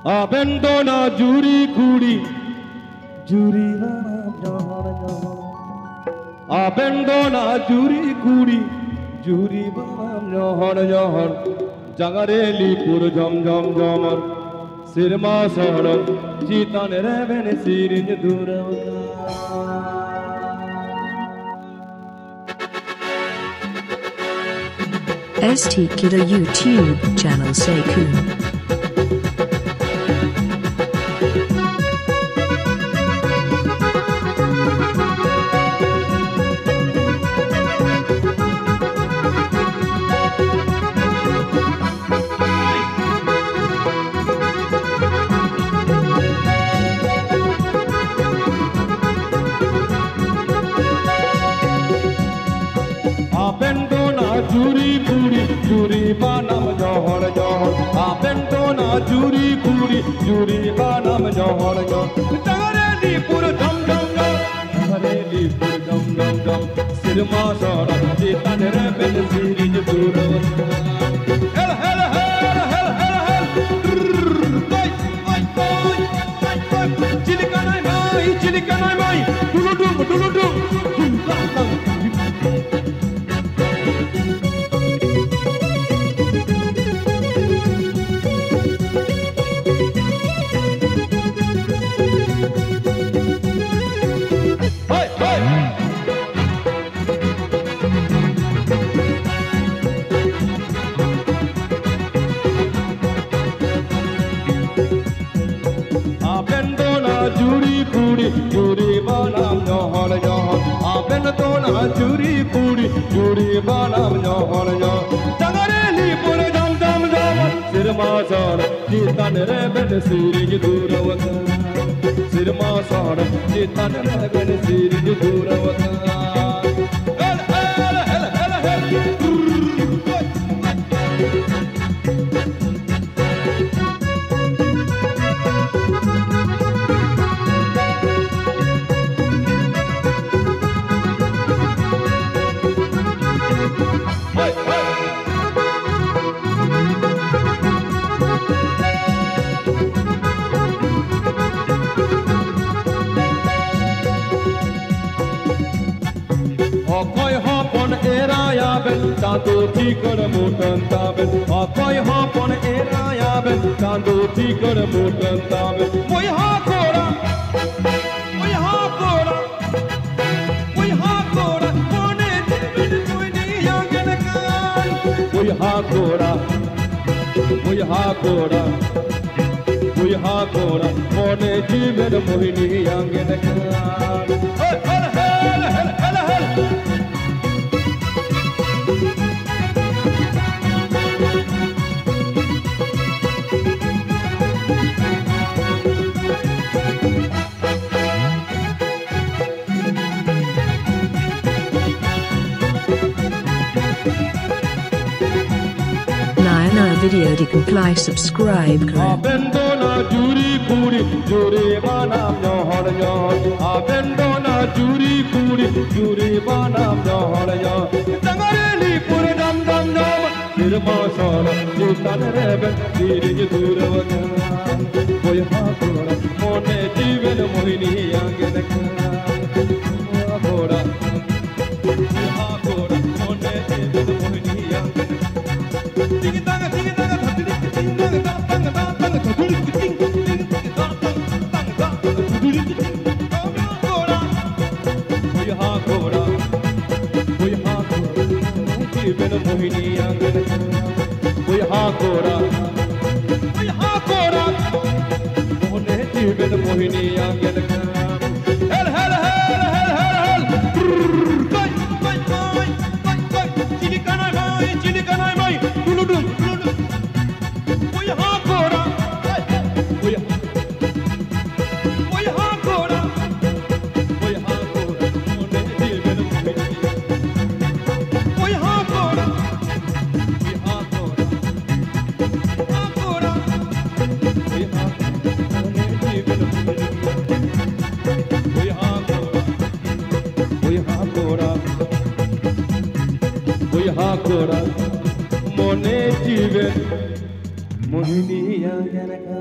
Abendona juri kuri juri Abendona juri kuri juri bam johar johar Jagareli pur jam jam jamar Sirma saharan Jitan reven sirin duravaka ST Kidder YouTube channel Seikun. Juri puri juri banam johar johar Abendona juri puri juri banam johar johar Jagareli pur jam jam jam Jagareli pur jam jam jam Sirma sara jitan reven sirin duravaka Hel hel hel hel hel hel Vai vai vai vai vai Chilikanai mai duludum duludum Juri banam johar johar Abendona juri puri juri banam johar johar Jagareli pur jam jam jam Sirma sara jitan reven sirin duravaka Sirma sara jitan reven sirin duravaka Hel hel hel hel hel Tanto tikar mutan taben Akoy hapon erayaben Tanto tikar mutan taben Moi hakora Mone timin moini yanganakan Moi hakora Mone timin moini yanganakan Hel hel hel hel hel hel Video to comply subscribe Abendona juri puri juri banam johar johar Abendona juri puri juri banam johar johar Jagareli pur jam jam jam Sirma sara jitan reven sirin duravaka Koi hakora mone jiven mohini yanganaka Hakora mone jiven mohini yanganaka Ding dang ding dang ding dang dang dang dang ding ding ding dang dang dang dang Koi hakora jiven mohini yanganaka Koi hakora mone jiven mohini yanganaka Hel hel hel hel hel hel Vai vai vai vai vai Chilikanai mai duludum duludum Koi hakora mone jiven mohini Koi hakora hakora mone jiven mohini yanganaka